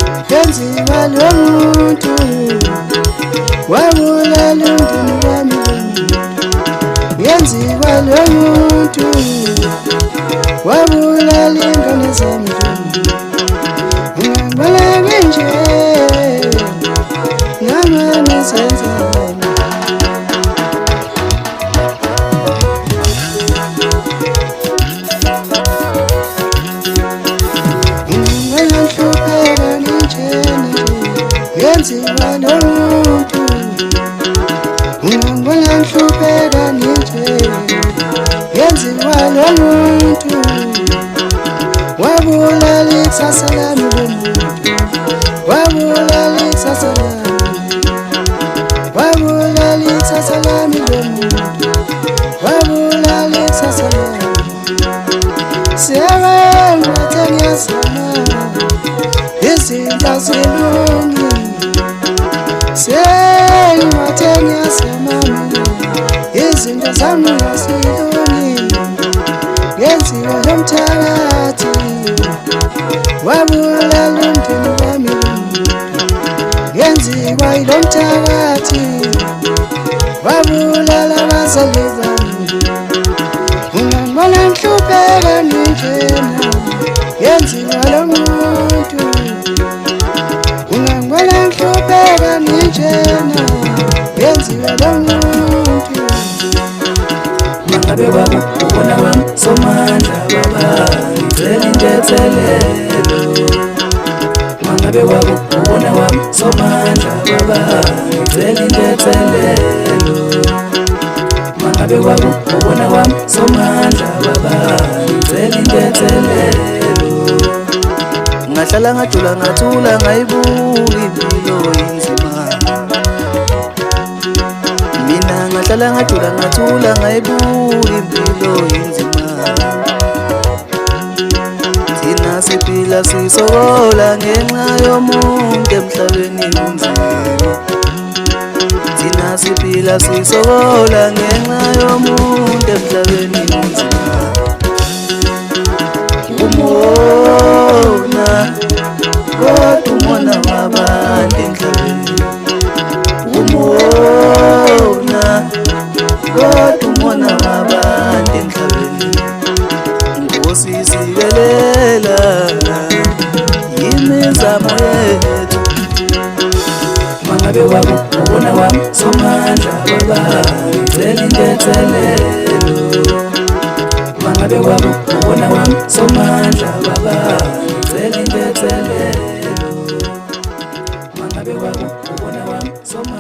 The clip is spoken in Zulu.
Yenziwa lo muntu wabulala umndeni wami. Yenziwa lo muntu wabulala ingane zami. Ngibala nje nama nisenzani. Yenziwa lo muntu ngibona nhlupheka nje. Yenziwa lo muntu wabulala ikusasa lami lomuntu. Wabulala ikusasa lami, wabulala ikusasa lami lomuntu. Wabulala ikusasa lami. Siyabenza ngiyazama izinto zilungile. Sengiwathenya semami izinto zami azilungile. Yenziwa lo mthakathi wabulala umndeni wami. Yenziwa lo mthakathi wabulala abazali bami. Ungangibona nhlupheka njena. Yenziwa lo muntu ungangibona nhlupheka njena. Yenziwa lo muntu. Mangabe wabo ubona wami somandla baba ngicela intethelelo. Mangabe wabo ubona wami somandla baba ngicela intethelelo. Mangabe wabo ubona wami somandla baba ngicela intethelelo. Ngahlala ngajula ngathula ngayibuka impilo inzima. Mina ngahlala ngajula ngathula ngayibuka impilo inzima. Thina siphila sisokola ngenxa yomuntu emhlabeni kunzima. Thina siphila sisokola ngenxa yomuntu emhlabeni kunzima. Umona kodwa umona wabantu emhlabeni. Umona kodwa umona wabantu emhlabeni. Nkosi sikelela imizamo yethu. Mangabe wabo ubona wami somandla baba ngicela intethelelo. Mangabe wabo ubona wami somandla baba ngicela intethelelo. Mangabe wabo ubona wami somandla.